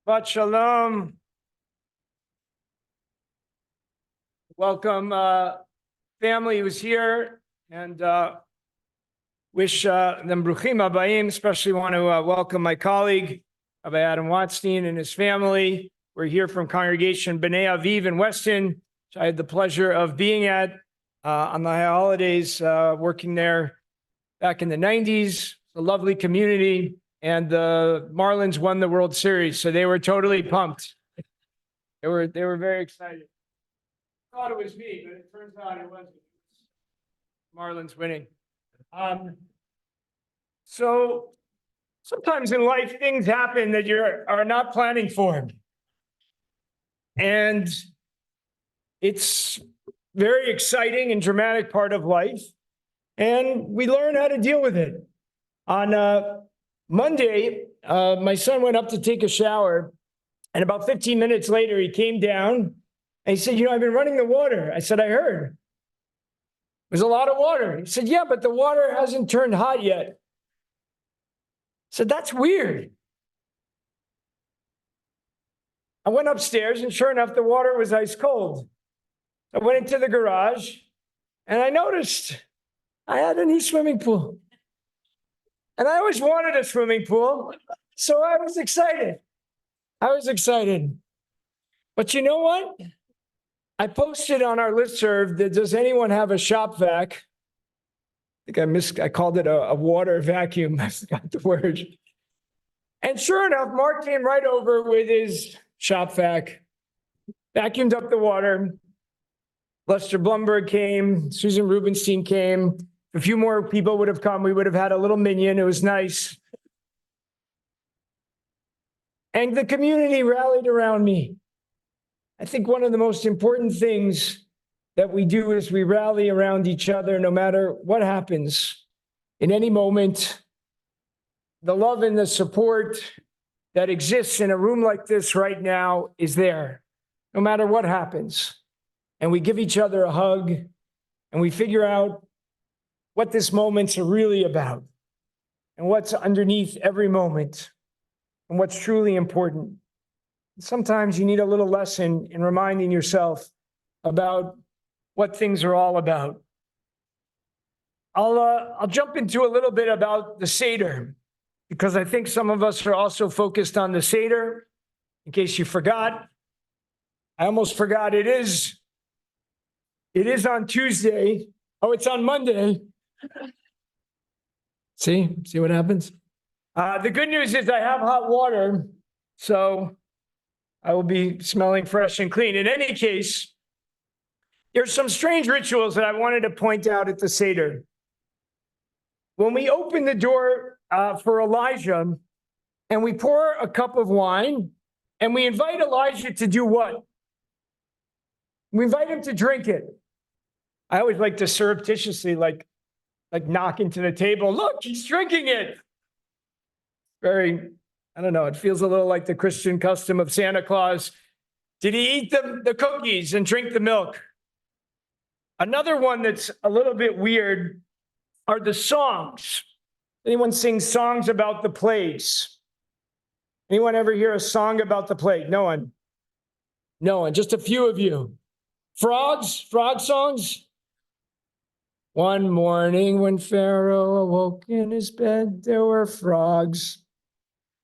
Shabbat Shalom. Welcome, family who's here, and wish them bruchim habayim. Especially want to welcome my colleague, Rabbi Adam Watstein, and his family. We're here from Congregation B'nai Aviv in Weston, which I had the pleasure of being at on the holidays, working there back in the 90s. A lovely community, and the Marlins won the World Series, so they were totally pumped. They were very excited. I thought it was me, but it turns out it wasn't. Marlins winning. So sometimes in life, things happen that you are not planning for. And it's very exciting and dramatic part of life. And we learn how to deal with it. On Monday, my son went up to take a shower. And about 15 minutes later, he came down and he said, I've been running the water. I said, I heard. There's a lot of water. He said, yeah, but the water hasn't turned hot yet. I said, that's weird. I went upstairs, and sure enough, the water was ice cold. I went into the garage, and I noticed I had an swimming pool. And I always wanted a swimming pool, so I was excited. But you know what? I posted on our listserv that, does anyone have a shop vac? I called it a water vacuum. I forgot the word. And sure enough, Mark came right over with his shop vac, vacuumed up the water. Lester Blumberg came, Susan Rubenstein came. A few more people would have come. We would have had a little minion. It was nice. And the community rallied around me. I think one of the most important things that we do is we rally around each other no matter what happens. In any moment, the love and the support that exists in a room like this right now is there, no matter what happens. And we give each other a hug, and we figure out what this moment's really about, and what's underneath every moment, and what's truly important. Sometimes you need a little lesson in reminding yourself about what things are all about. I'll jump into a little bit about the Seder, because I think some of us are also focused on the Seder. In case you forgot, I almost forgot it is on Tuesday. Oh, it's on Monday. See what happens? The good news is I have hot water, so I will be smelling fresh and clean. In any case, there's some strange rituals that I wanted to point out at the Seder. When we open the door for Elijah, and we pour a cup of wine, and we invite Elijah to do what? We invite him to drink it. I always like to surreptitiously, like knock into the table. Look, he's drinking it. I don't know, it feels a little like the Christian custom of Santa Claus. Did he eat the cookies and drink the milk? Another one that's a little bit weird are the songs. Anyone sing songs about the plagues? Anyone ever hear a song about the plague? No one. Just a few of you. Frog songs? One morning when Pharaoh awoke in his bed, there were frogs,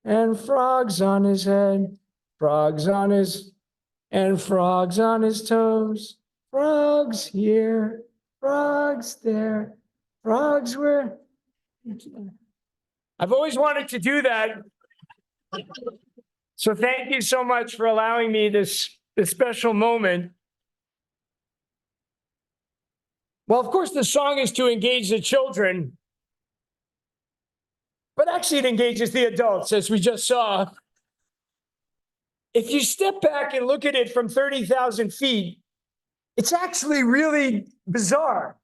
and frogs on his head, frogs on his toes, frogs here, frogs there, frogs where. I've always wanted to do that. So thank you so much for allowing me this special moment. Well, of course, the song is to engage the children, but actually it engages the adults, as we just saw. If you step back and look at it from 30,000 feet, it's actually really bizarre.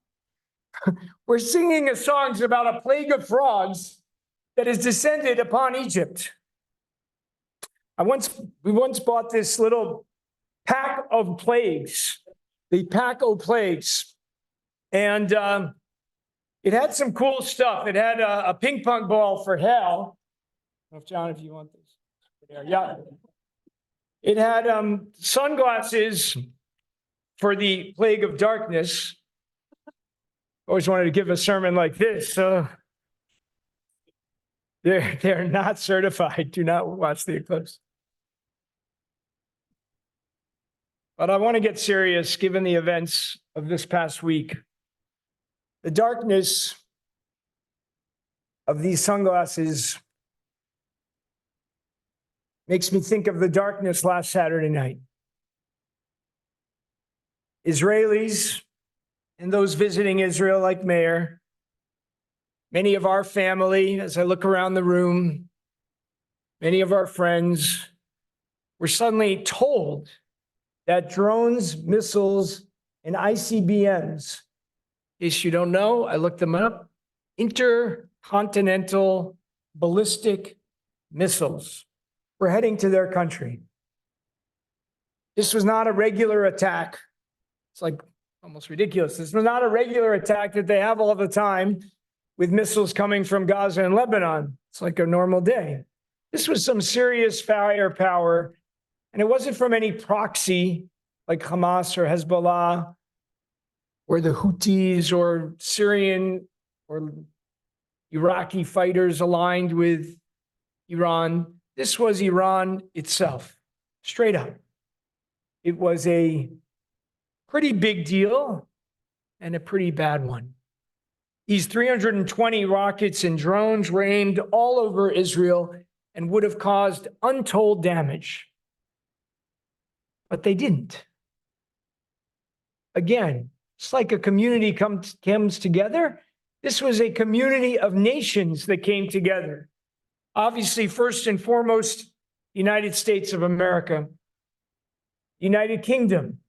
We're singing a song about a plague of frogs that has descended upon Egypt. We once bought this little pack of plagues, the pack of plagues. And it had some cool stuff. It had a ping pong ball for hell. I don't know if, John, if you want this. Yeah. It had sunglasses for the plague of darkness. Always wanted to give a sermon like this. So they're not certified. Do not watch the eclipse. But I want to get serious given the events of this past week. The darkness of these sunglasses makes me think of the darkness last Saturday night. Israelis and those visiting Israel like Meir, many of our family, as I look around the room, many of our friends were suddenly told that drones, missiles, and ICBMs, in case you don't know, I looked them up, intercontinental ballistic missiles were heading to their country. This was not a regular attack. It's like almost ridiculous. This was not a regular attack that they have all the time with missiles coming from Gaza and Lebanon. It's like a normal day. This was some serious firepower, and it wasn't from any proxy like Hamas or Hezbollah or the Houthis or Syrian or Iraqi fighters aligned with Iran. This was Iran itself, straight up. It was a pretty big deal and a pretty bad one. These 320 rockets and drones were aimed all over Israel and would have caused untold damage. But they didn't. Again, it's like a community comes together. This was a community of nations that came together. Obviously, first and foremost, the United States of America, United Kingdom,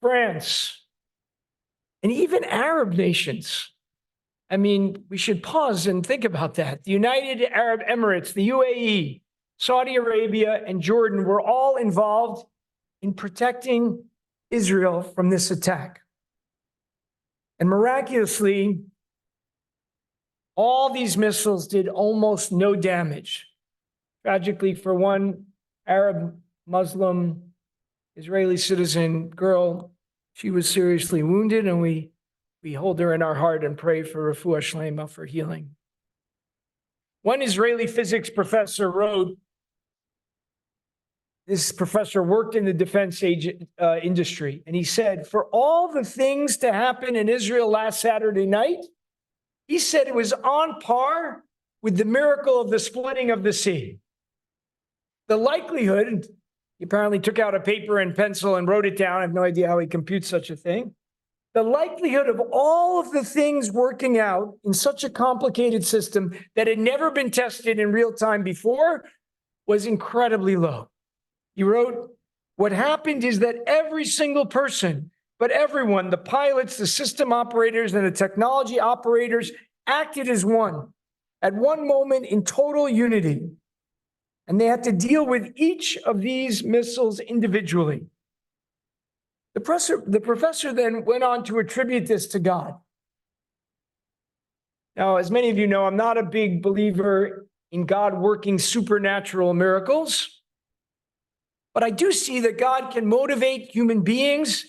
France, and even Arab nations. I mean, we should pause and think about that. The United Arab Emirates, the UAE, Saudi Arabia, and Jordan were all involved in protecting Israel from this attack. And miraculously, all these missiles did almost no damage. Tragically, for one Arab Muslim Israeli citizen girl, she was seriously wounded, and we hold her in our heart and pray for refuah shlema, for healing. One Israeli physics professor wrote, this professor worked in the defense industry, and he said, for all the things to happen in Israel last Saturday night, he said it was on par with the miracle of the splitting of the sea. The likelihood, he apparently took out a paper and pencil and wrote it down. I have no idea how he computes such a thing. The likelihood of all of the things working out in such a complicated system that had never been tested in real time before was incredibly low. He wrote, what happened is that every single person, but everyone, the pilots, the system operators, and the technology operators acted as one at one moment in total unity. And they had to deal with each of these missiles individually. The professor then went on to attribute this to God. Now, as many of you know, I'm not a big believer in God working supernatural miracles, but I do see that God can motivate human beings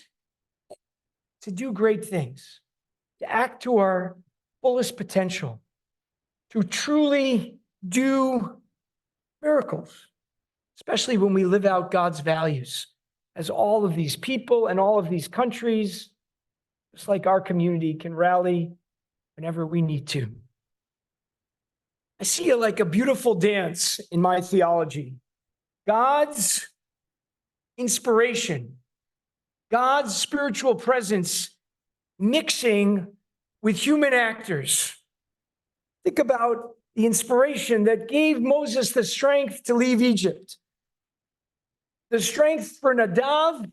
to do great things, to act to our fullest potential, to truly do miracles, especially when we live out God's values, as all of these people and all of these countries, just like our community, can rally whenever we need to. I see it like a beautiful dance in my theology. God's inspiration, God's spiritual presence mixing with human actors. Think about the inspiration that gave Moses the strength to leave Egypt, the strength for Nadav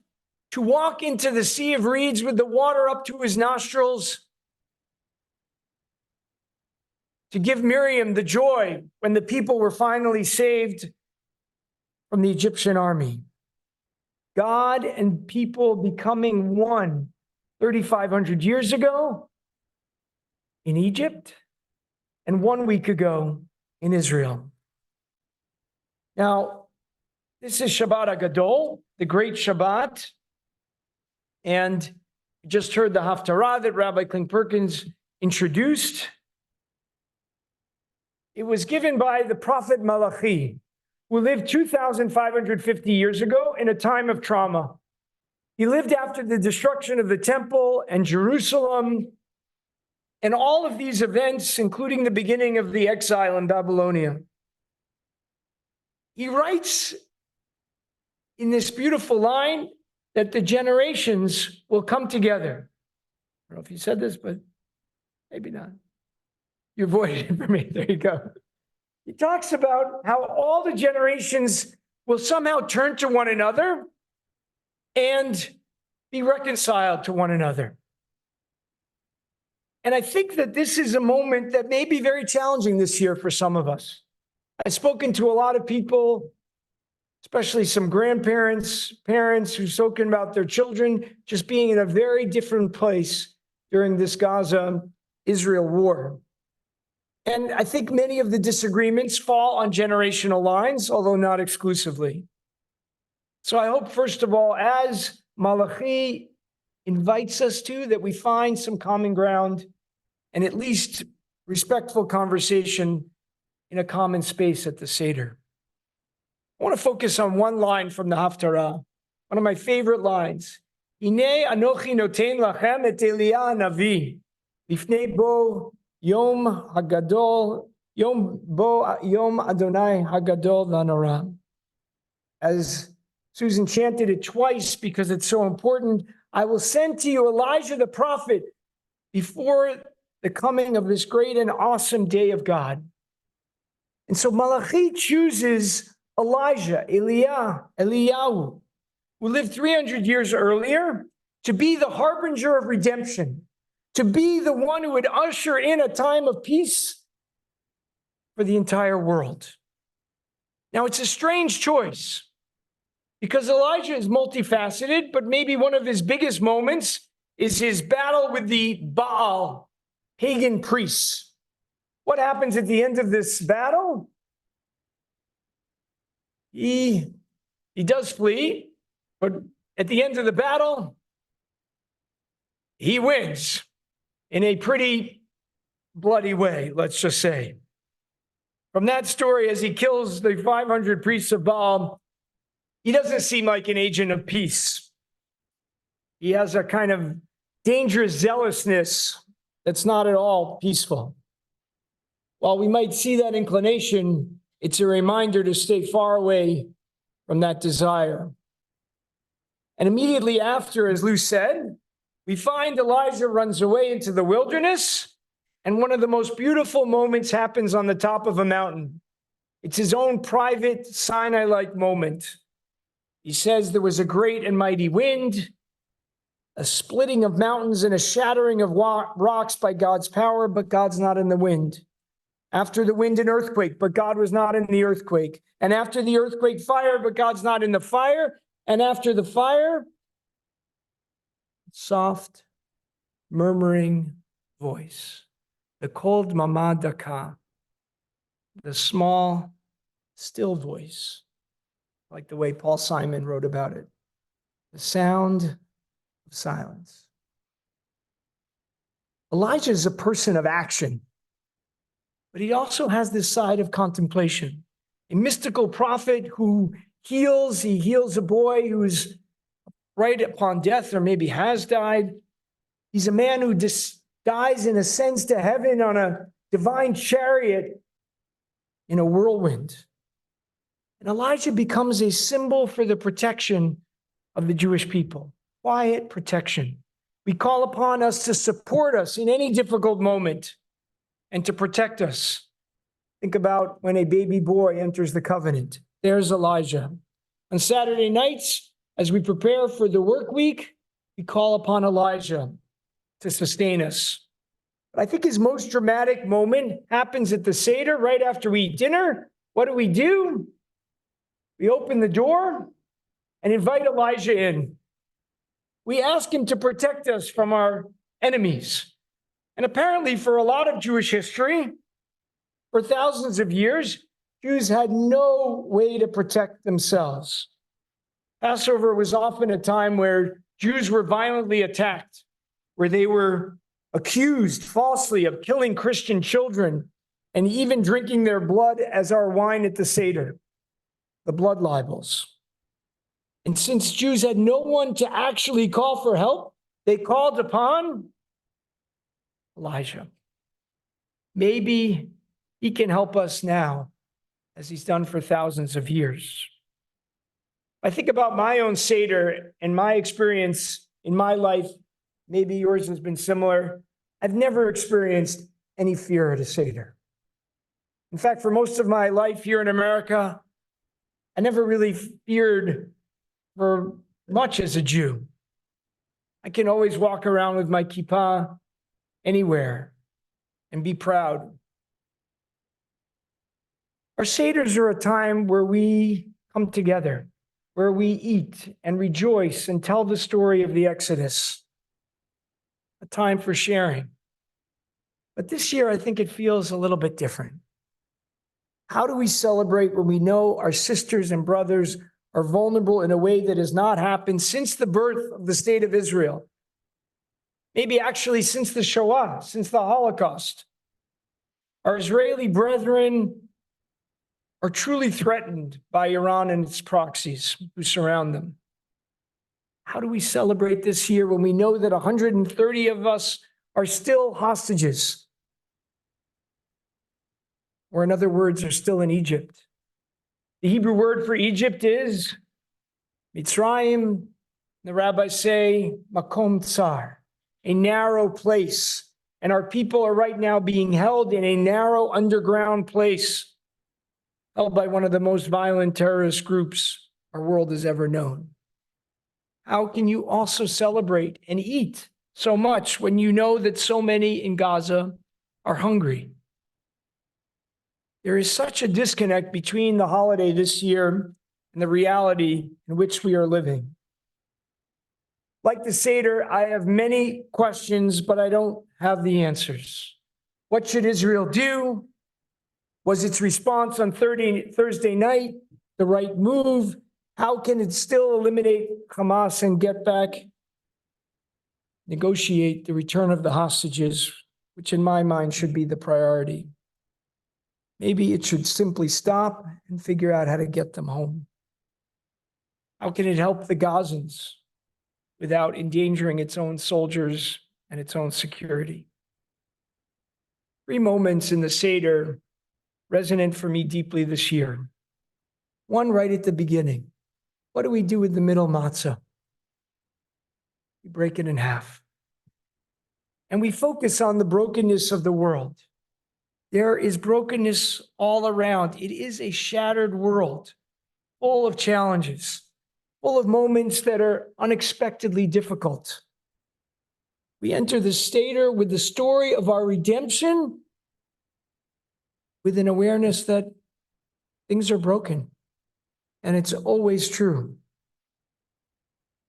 to walk into the Sea of Reeds with the water up to his nostrils, to give Miriam the joy when the people were finally saved from the Egyptian army. God and people becoming one 3,500 years ago in Egypt and 1 week ago in Israel. Now, This is Shabbat HaGadol, the great Shabbat. And you just heard the Haftarah that Rabbi Kling-Perkins introduced. It was given by the prophet Malachi, who lived 2,550 years ago in a time of trauma. He lived after the destruction of the temple and Jerusalem, and all of these events, including the beginning of the exile in Babylonia. He writes in this beautiful line that the generations will come together. I don't know if he said this, but maybe not. You avoided it for me. There you go. He talks about how all the generations will somehow turn to one another and be reconciled to one another. And I think that this is a moment that may be very challenging this year for some of us. I've spoken to a lot of people, especially some grandparents, parents who've spoken about their children just being in a very different place during this Gaza-Israel war. And I think many of the disagreements fall on generational lines, although not exclusively. So I hope, first of all, as Malachi invites us to, that we find some common ground and at least respectful conversation in a common space at the Seder. I want to focus on one line from the Haftarah, one of my favorite lines. Hinei anochi noten lachem et Eliah hanavi, lifnei bo yom hagadol, yom Adonai hagadol v'hanora. As Susan chanted it twice because it's so important, I will send to you Elijah the prophet before the coming of this great and awesome day of God. And so Malachi chooses Elijah, Eliyahu, who lived 300 years earlier, to be the harbinger of redemption, to be the one who would usher in a time of peace for the entire world. Now, it's a strange choice because Elijah is multifaceted, but maybe one of his biggest moments is his battle with the Baal, pagan priests. What happens at the end of this battle? He does flee, but at the end of the battle, he wins in a pretty bloody way, let's just say. From that story, as he kills the 500 priests of Baal, he doesn't seem like an agent of peace. He has a kind of dangerous zealousness that's not at all peaceful. While we might see that inclination, it's a reminder to stay far away from that desire. And immediately after, as Lou said, we find Elijah runs away into the wilderness, and one of the most beautiful moments happens on the top of a mountain. It's his own private Sinai-like moment. He says there was a great and mighty wind, a splitting of mountains and a shattering of rocks by God's power, but God's not in the wind. After the wind, an earthquake, but God was not in the earthquake. And after the earthquake, fire, but God's not in the fire. And after the fire, soft, murmuring voice. The kol dmama daka, the small, still voice, like the way Paul Simon wrote about it. The sound of silence. Elijah is a person of action, but he also has this side of contemplation. A mystical prophet who heals a boy who's right upon death or maybe has died. He's a man who dies and ascends to heaven on a divine chariot in a whirlwind. And Elijah becomes a symbol for the protection of the Jewish people. Quiet protection. We call upon us to support us in any difficult moment and to protect us. Think about when a baby boy enters the covenant. There's Elijah. On Saturday nights, as we prepare for the work week, we call upon Elijah to sustain us. But I think his most dramatic moment happens at the Seder, right after we eat dinner. What do? We open the door and invite Elijah in. We ask him to protect us from our enemies. And apparently, for a lot of Jewish history, for thousands of years, Jews had no way to protect themselves. Passover was often a time where Jews were violently attacked, where they were accused falsely of killing Christian children and even drinking their blood as our wine at the Seder, the blood libels. And since Jews had no one to actually call for help, they called upon Elijah. Maybe he can help us now, as he's done for thousands of years. I think about my own Seder and my experience in my life. Maybe yours has been similar. I've never experienced any fear at a Seder. In fact, for most of my life here in America, I never really feared for much as a Jew. I can always walk around with my kippah anywhere and be proud. Our Seders are a time where we come together, where we eat and rejoice and tell the story of the Exodus, a time for sharing. But this year, I think it feels a little bit different. How do we celebrate when we know our sisters and brothers are vulnerable in a way that has not happened since the birth of the state of Israel? Maybe actually since the Shoah, since the Holocaust. Our Israeli brethren are truly threatened by Iran and its proxies who surround them. How do we celebrate this year when we know that 130 of us are still hostages? Or in other words, are still in Egypt. The Hebrew word for Egypt is Mitzrayim. The rabbis say Makom Tsar, a narrow place. And our people are right now being held in a narrow underground place, held by one of the most violent terrorist groups our world has ever known. How can you also celebrate and eat so much when you know that so many in Gaza are hungry? There is such a disconnect between the holiday this year and the reality in which we are living. Like the Seder, I have many questions, but I don't have the answers. What should Israel do? Was its response on Thursday night the right move? How can it still eliminate Hamas and get back, negotiate the return of the hostages, which in my mind should be the priority? Maybe it should simply stop and figure out how to get them home. How can it help the Gazans without endangering its own soldiers and its own security? 3 moments in the Seder resonant for me deeply this year. One right at the beginning. What do we do with the middle matzah? We break it in half. And we focus on the brokenness of the world. There is brokenness all around. It is a shattered world, full of challenges, full of moments that are unexpectedly difficult. We enter the Seder with the story of our redemption, with an awareness that things are broken, and it's always true.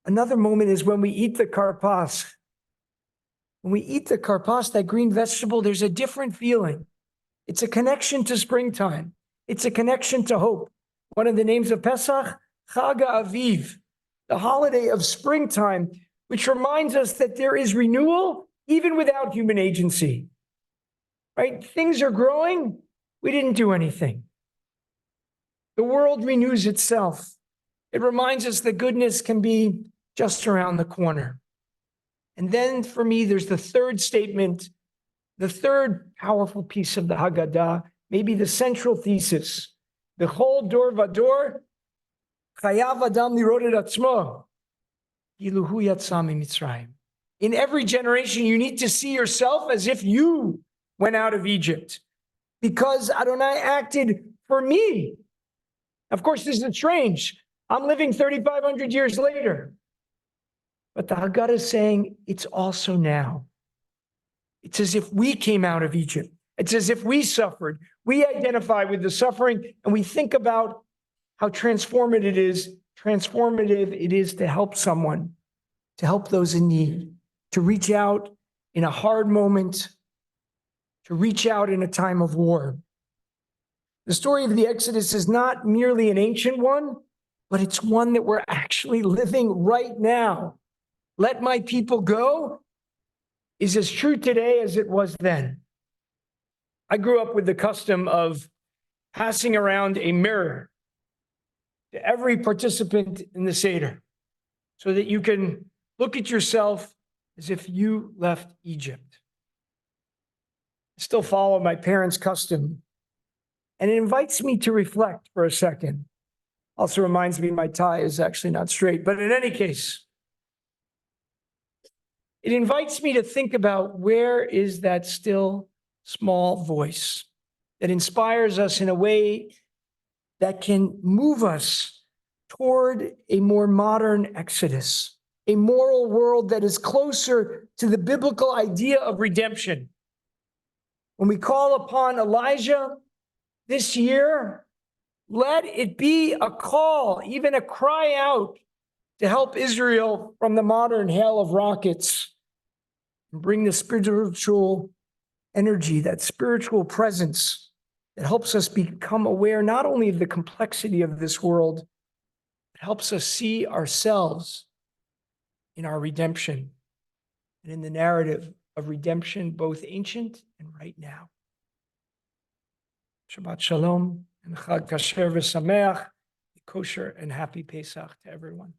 Another moment is when we eat the karpas. When we eat the karpas, that green vegetable, there's a different feeling. It's a connection to springtime. It's a connection to hope. One of the names of Pesach, Chag Aviv, the holiday of springtime, which reminds us that there is renewal even without human agency. Right? Things are growing. We didn't do anything. The world renews itself. It reminds us that goodness can be just around the corner. And then for me, there's the third statement, the third powerful piece of the Haggadah, maybe the central thesis. B'chol dor vador, chayav adam lirot et atzmo, kilu hu yatsa miMitzrayim. In every generation, you need to see yourself as if you went out of Egypt, because Adonai acted for me. Of course, this is strange. I'm living 3,500 years later. But the Haggadah is saying it's also now. It's as if we came out of Egypt. It's as if we suffered. We identify with the suffering, and we think about how transformative it is to help someone, to help those in need, to reach out in a hard moment, to reach out in a time of war. The story of the Exodus is not merely an ancient one, but it's one that we're actually living right now. Let my people go is as true today as it was then. I grew up with the custom of passing around a mirror to every participant in the Seder so that you can look at yourself as if you left Egypt. I still follow my parents' custom, and it invites me to reflect for a second. Also reminds me my tie is actually not straight, but in any case, it invites me to think about where is that still small voice that inspires us in a way that can move us toward a more modern Exodus, a moral world that is closer to the biblical idea of redemption. When we call upon Elijah this year, let it be a call, even a cry out to help Israel from the modern hail of rockets and bring the spiritual energy, that spiritual presence that helps us become aware not only of the complexity of this world, but helps us see ourselves in our redemption and in the narrative of redemption, both ancient and right now. Shabbat Shalom and Chag Kasher v'Sameach, kosher and happy Pesach to everyone.